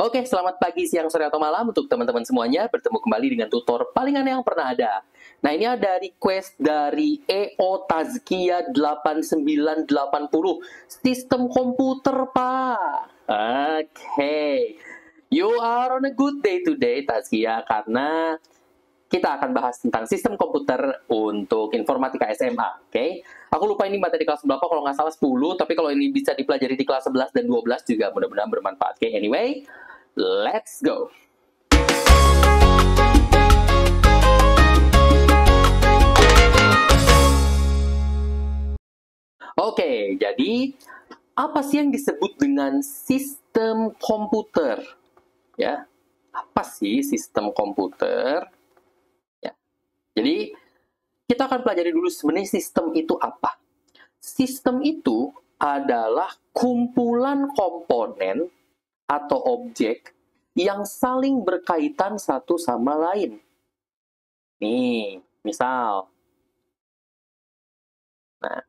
Oke, selamat pagi, siang, sore, atau malam untuk teman-teman semuanya. Bertemu kembali dengan tutor paling aneh yang pernah ada. Nah, ini ada request dari EO Tazkia 8980. Sistem komputer, Pak. Oke. You are on a good day today, Tazkia, karena kita akan bahas tentang sistem komputer untuk informatika SMA, oke? Aku lupa ini materi kelas berapa, kalau nggak salah 10, tapi kalau ini bisa dipelajari di kelas 11 dan 12 juga mudah-mudahan bermanfaat, oke? Anyway, let's go! Oke, jadi apa sih yang disebut dengan sistem komputer? Ya, apa sih sistem komputer? Jadi, kita akan pelajari dulu sebenarnya sistem itu apa. Sistem itu adalah kumpulan komponen atau objek yang saling berkaitan satu sama lain. Nih, misal. Nah,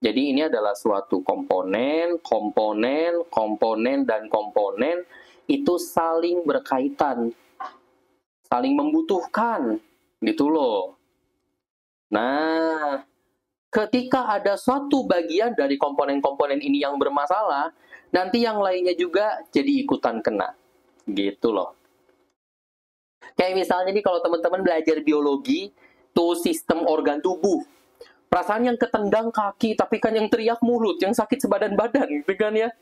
jadi ini adalah suatu komponen, dan komponen itu saling berkaitan, saling membutuhkan. Gitu loh. Nah, ketika ada suatu bagian dari komponen-komponen ini yang bermasalah, nanti yang lainnya juga jadi ikutan kena. Gitu loh. Kayak misalnya nih kalau teman-teman belajar biologi, tuh sistem organ tubuh. Perasaan yang ketendang kaki, tapi kan yang teriak mulut, yang sakit sebadan-badan, gitu kan ya.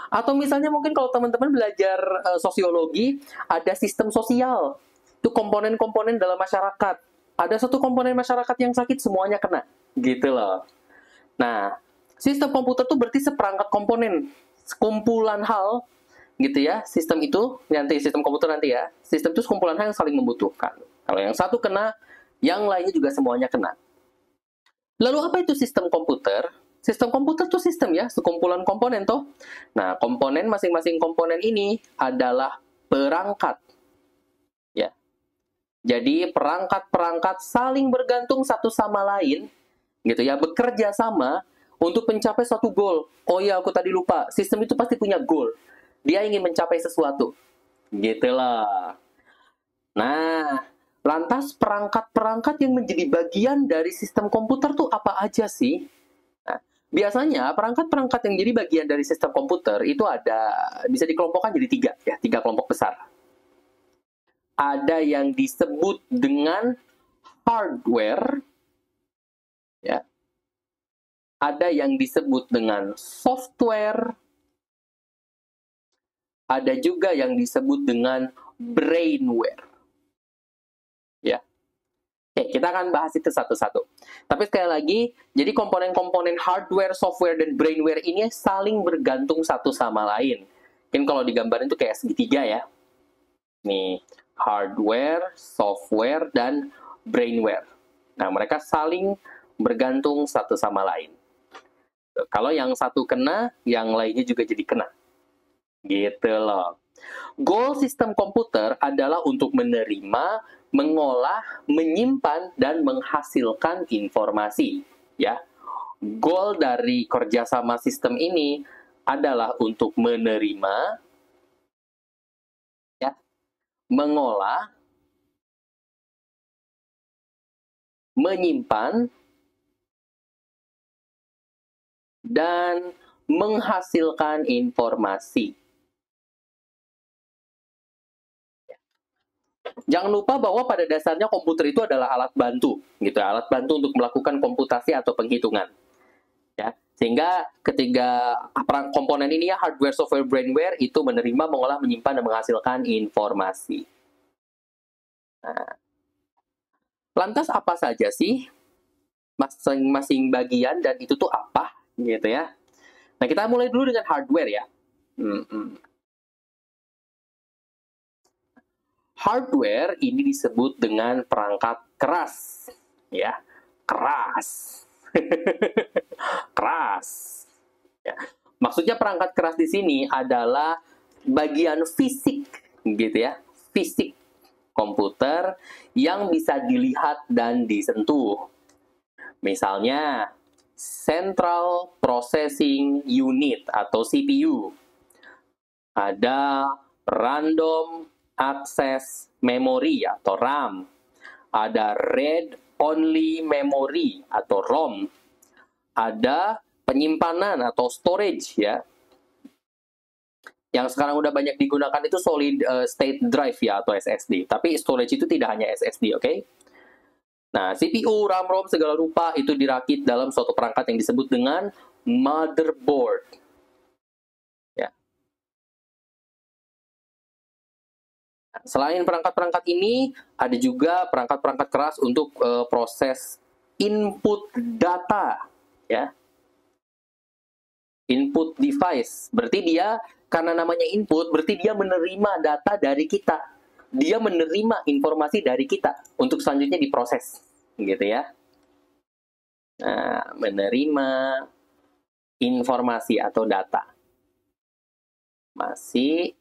Atau misalnya mungkin kalau teman-teman belajar sosiologi, ada sistem sosial. Itu komponen-komponen dalam masyarakat. Ada satu komponen masyarakat yang sakit, semuanya kena. Gitu loh. Nah, sistem komputer itu berarti seperangkat komponen. Sekumpulan hal, gitu ya. Sistem itu, nanti sistem komputer nanti ya. Sistem itu sekumpulan hal yang saling membutuhkan. Kalau yang satu kena, yang lainnya juga semuanya kena. Lalu apa itu sistem komputer? Sistem komputer itu sistem ya, sekumpulan komponen toh. Nah, komponen masing-masing komponen ini adalah perangkat. Ya. Jadi perangkat-perangkat saling bergantung satu sama lain, gitu ya, bekerja sama untuk mencapai suatu goal. Oh iya, aku tadi lupa, sistem itu pasti punya goal. Dia ingin mencapai sesuatu, gitulah. Nah, lantas perangkat-perangkat yang menjadi bagian dari sistem komputer tuh apa aja sih? Nah, biasanya perangkat-perangkat yang jadi bagian dari sistem komputer itu bisa dikelompokkan jadi tiga kelompok besar. Ada yang disebut dengan hardware, ya. Ada yang disebut dengan software, ada juga yang disebut dengan brainware. Ya. Oke, kita akan bahas itu satu-satu. Tapi sekali lagi, jadi komponen-komponen hardware, software, dan brainware ini saling bergantung satu sama lain. Mungkin kalau digambarin itu kayak segitiga ya. Nih, hardware, software, dan brainware. Nah, mereka saling bergantung satu sama lain. Kalau yang satu kena, yang lainnya juga jadi kena. Gitu loh. Goal sistem komputer adalah untuk menerima, mengolah, menyimpan, dan menghasilkan informasi. Ya, goal dari kerjasama sistem ini adalah untuk menerima, ya, mengolah, menyimpan, dan menghasilkan informasi. Jangan lupa bahwa pada dasarnya komputer itu adalah alat bantu, gitu, alat bantu untuk melakukan komputasi atau penghitungan. Ya, sehingga ketiga komponen ini ya, hardware, software, brainware, itu menerima, mengolah, menyimpan, dan menghasilkan informasi. Nah, lantas apa saja sih masing-masing bagian dan itu tuh apa, gitu ya? Nah, kita mulai dulu dengan hardware ya. Hardware ini disebut dengan perangkat keras, ya, keras, keras. Ya. Maksudnya perangkat keras di sini adalah bagian fisik, gitu ya, fisik komputer yang bisa dilihat dan disentuh. Misalnya, Central Processing Unit atau CPU. Ada Random Access Memory atau RAM. Ada Read Only Memory atau ROM. Ada penyimpanan atau storage ya. Yang sekarang udah banyak digunakan itu solid state drive ya atau SSD. Tapi storage itu tidak hanya SSD, oke? Nah, CPU, RAM, ROM segala rupa itu dirakit dalam suatu perangkat yang disebut dengan motherboard. Ya. Nah, selain perangkat-perangkat ini, ada juga perangkat-perangkat keras untuk proses input data, ya. Input device, berarti dia karena namanya input, berarti dia menerima data dari kita. Dia menerima informasi dari kita untuk selanjutnya diproses, gitu ya. Nah, menerima informasi atau data masih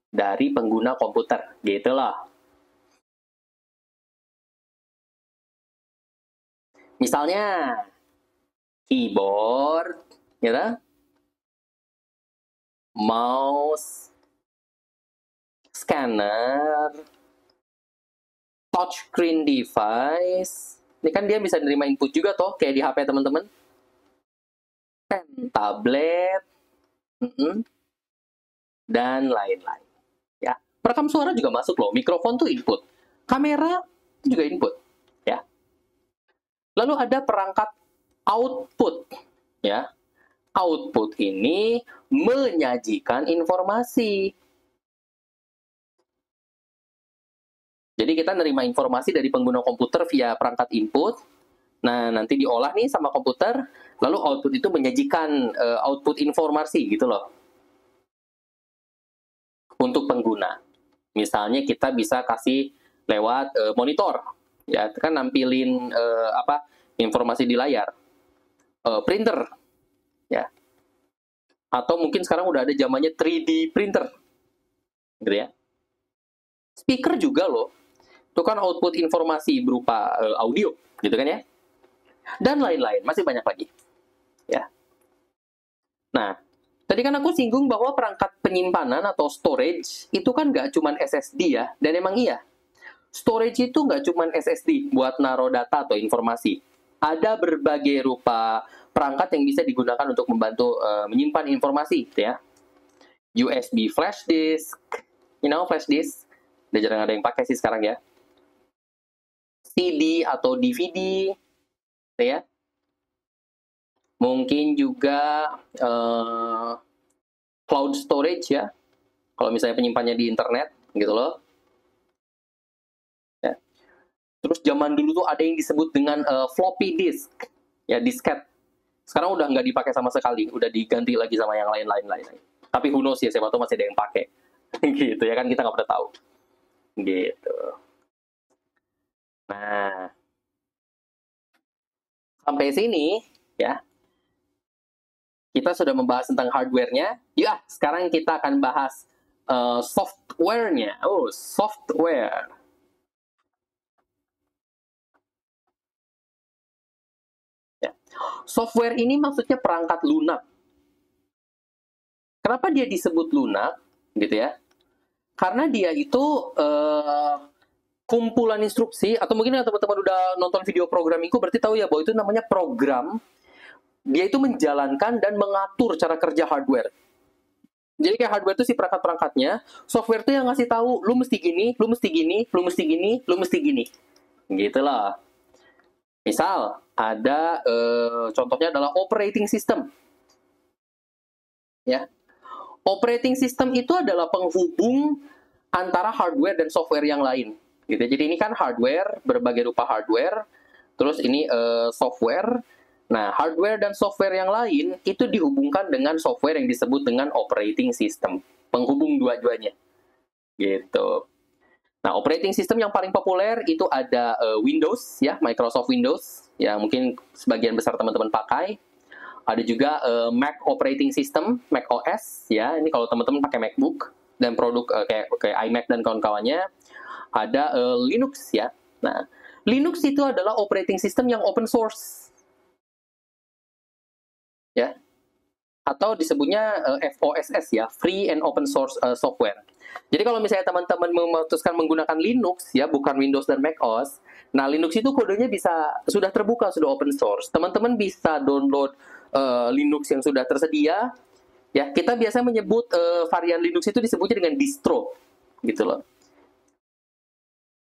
dari pengguna komputer, gitu loh. Misalnya keyboard, gitu, mouse, scanner, touchscreen device. Ini kan dia bisa nerima input juga toh, kayak di HP teman-teman. Tablet, dan lain-lain. Ya, perekam suara juga masuk loh. Mikrofon tuh input, kamera juga input. Ya. Lalu ada perangkat output. Ya, output ini menyajikan informasi. Jadi kita nerima informasi dari pengguna komputer via perangkat input. Nah, nanti diolah nih sama komputer, lalu output itu menyajikan output informasi gitu loh. Untuk pengguna. Misalnya kita bisa kasih lewat monitor. Ya, kan nampilin informasi di layar. Printer. Ya. Atau mungkin sekarang udah ada zamannya 3D printer. Gitu ya. Speaker juga loh. Itu kan output informasi berupa audio, gitu kan ya. Dan lain-lain, masih banyak lagi. Ya. Nah, tadi kan aku singgung bahwa perangkat penyimpanan atau storage itu kan nggak cuma SSD ya, dan emang iya. Storage itu nggak cuma SSD buat naruh data atau informasi. Ada berbagai rupa perangkat yang bisa digunakan untuk membantu menyimpan informasi, gitu ya. USB flash disk, flash disk, udah jarang ada yang pakai sih sekarang ya. CD atau DVD, ya. Mungkin juga cloud storage ya, kalau misalnya penyimpannya di internet, gitu loh. Ya. Terus zaman dulu tuh ada yang disebut dengan floppy disk, ya disket. Sekarang udah nggak dipakai sama sekali, udah diganti lagi sama yang lain-lain. Tapi who knows ya, siapa tahu masih ada yang pakai, gitu ya kan, kita nggak pernah tahu, gitu. Nah, sampai sini ya, kita sudah membahas tentang hardware-nya. Ya, sekarang kita akan bahas software-nya. Oh, software. Ya. Software ini maksudnya perangkat lunak. Kenapa dia disebut lunak, gitu ya? Karena dia itu kumpulan instruksi, atau mungkin teman-teman udah nonton video programmingku, berarti tahu ya bahwa itu namanya program. Dia itu menjalankan dan mengatur cara kerja hardware. Jadi kayak hardware itu si perangkat-perangkatnya, software itu yang ngasih tahu, lu mesti gini, lu mesti gini, lu mesti gini, lu mesti gini. Gitu lah. Misal, ada contohnya adalah operating system. Ya. Operating system itu adalah penghubung antara hardware dan software yang lain. Gitu. Jadi ini kan hardware, berbagai rupa hardware, terus ini software. Nah, hardware dan software yang lain itu dihubungkan dengan software yang disebut dengan operating system, penghubung dua-duanya. Gitu. Nah, operating system yang paling populer itu ada Windows, ya, Microsoft Windows, yang mungkin sebagian besar teman-teman pakai. Ada juga Mac operating system, Mac OS, ya. Ini kalau teman-teman pakai MacBook dan produk kayak iMac dan kawan-kawannya. Ada Linux, ya. Nah, Linux itu adalah operating system yang open source. Ya. atau disebutnya FOSS ya, Free and Open Source Software. Jadi kalau misalnya teman-teman memutuskan menggunakan Linux ya, bukan Windows dan macOS, nah Linux itu kodenya sudah terbuka, sudah open source. Teman-teman bisa download Linux yang sudah tersedia. Ya, kita biasa menyebut varian Linux itu disebutnya dengan distro, gitu loh.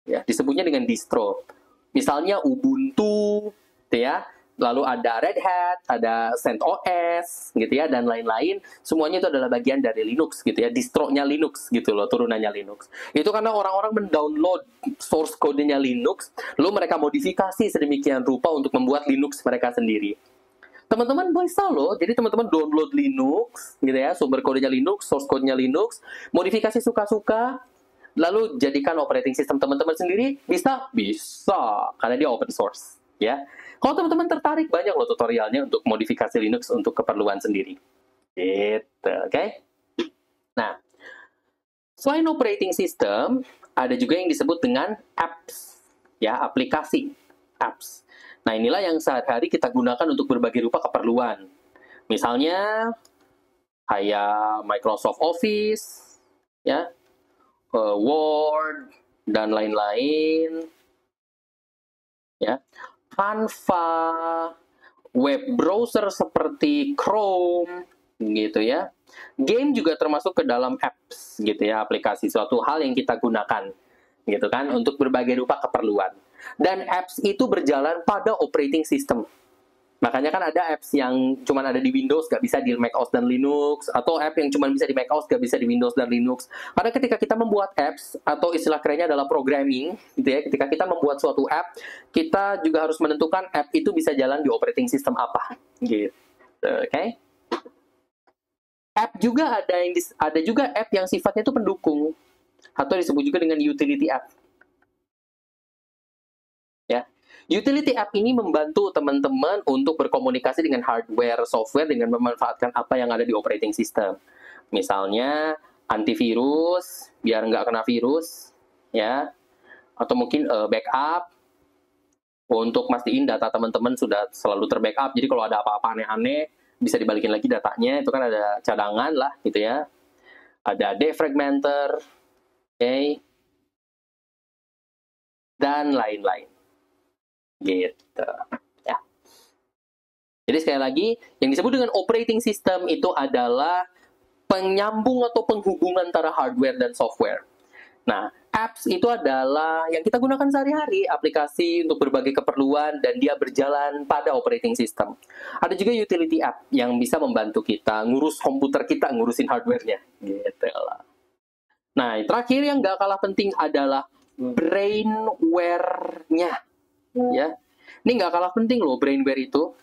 Ya, disebutnya dengan distro. Misalnya Ubuntu, gitu ya. Lalu ada Red Hat, ada CentOS, gitu ya, dan lain-lain. Semuanya itu adalah bagian dari Linux, gitu ya. Distronya Linux, gitu loh, turunannya Linux. Itu karena orang-orang mendownload source code-nya Linux, lalu mereka modifikasi sedemikian rupa untuk membuat Linux mereka sendiri. Teman-teman bisa loh, jadi teman-teman download Linux, gitu ya, sumber kodenya Linux, source code-nya Linux, modifikasi suka-suka, lalu jadikan operating system teman-teman sendiri, bisa? Bisa, karena dia open source, ya. Kalau teman-teman tertarik, banyak loh tutorialnya untuk modifikasi Linux untuk keperluan sendiri. Gitu, oke? Nah, selain operating system, ada juga yang disebut dengan apps, ya, aplikasi, apps. Nah, inilah yang sehari-hari kita gunakan untuk berbagai rupa keperluan. Misalnya, kayak Microsoft Office, ya, Word, dan lain-lain, ya. Canva, web browser seperti Chrome, gitu ya. Game juga termasuk ke dalam apps, gitu ya, aplikasi, suatu hal yang kita gunakan, gitu kan, untuk berbagai rupa keperluan. Dan apps itu berjalan pada operating system. Makanya kan ada apps yang cuma ada di Windows, nggak bisa di macOS dan Linux, atau app yang cuma bisa di macOS, nggak bisa di Windows dan Linux. Karena ketika kita membuat apps, atau istilah kerennya adalah programming, gitu ya, ketika kita membuat suatu app, kita juga harus menentukan app itu bisa jalan di operating system apa, gitu. Oke? App juga ada juga app yang sifatnya itu pendukung, atau disebut juga dengan utility app. Ya. Utility app ini membantu teman-teman untuk berkomunikasi dengan hardware, software dengan memanfaatkan apa yang ada di operating system. Misalnya antivirus, biar nggak kena virus, ya. Atau mungkin backup, untuk mastiin data teman-teman sudah selalu terbackup. Jadi kalau ada apa-apa aneh-aneh, bisa dibalikin lagi datanya, itu kan ada cadangan lah, gitu ya. Ada defragmenter, okay, dan lain-lain. Gitu ya. Jadi sekali lagi, yang disebut dengan operating system itu adalah penyambung atau penghubungan antara hardware dan software. Nah, apps itu adalah yang kita gunakan sehari-hari, aplikasi untuk berbagai keperluan, dan dia berjalan pada operating system. Ada juga utility app yang bisa membantu kita ngurus komputer kita, ngurusin hardware-nya. Gitu lah. Nah, terakhir yang nggak kalah penting adalah brainware-nya. Ya, ini nggak kalah penting loh brainware itu.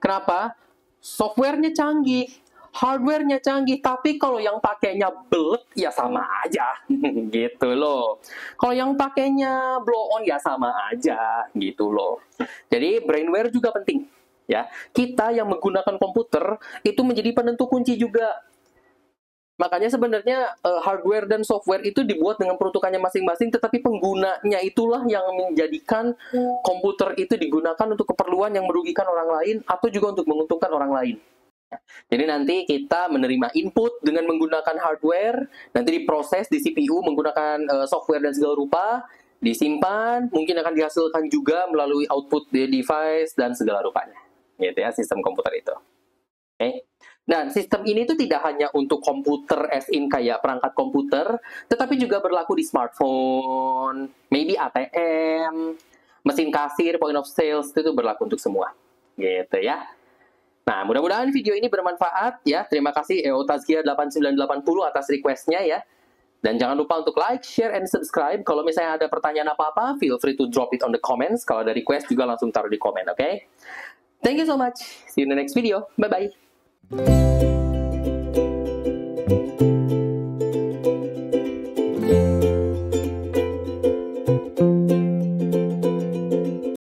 Kenapa? Softwarenya canggih, hardwarenya canggih, tapi kalau yang pakainya belet ya sama aja, gitu loh. Kalau yang pakainya blow on ya sama aja, gitu loh. Jadi brainware juga penting, ya. Kita yang menggunakan komputer itu menjadi penentu kunci juga. Makanya sebenarnya hardware dan software itu dibuat dengan peruntukannya masing-masing, tetapi penggunanya itulah yang menjadikan komputer itu digunakan untuk keperluan yang merugikan orang lain atau juga untuk menguntungkan orang lain. Jadi nanti kita menerima input dengan menggunakan hardware, nanti diproses di CPU menggunakan software dan segala rupa, disimpan, mungkin akan dihasilkan juga melalui output di device dan segala rupanya. Gitu ya, sistem komputer itu. Oke. Dan sistem ini tuh tidak hanya untuk komputer as in kayak perangkat komputer, tetapi juga berlaku di smartphone, maybe ATM, mesin kasir, point of sales, itu berlaku untuk semua. Gitu ya. Nah, mudah-mudahan video ini bermanfaat ya. Terima kasih EOTazkia8980 atas request-nya ya. Dan jangan lupa untuk like, share, and subscribe. Kalau misalnya ada pertanyaan apa-apa, feel free to drop it on the comments. Kalau ada request juga langsung taruh di komen, oke? Thank you so much. See you in the next video. Bye-bye.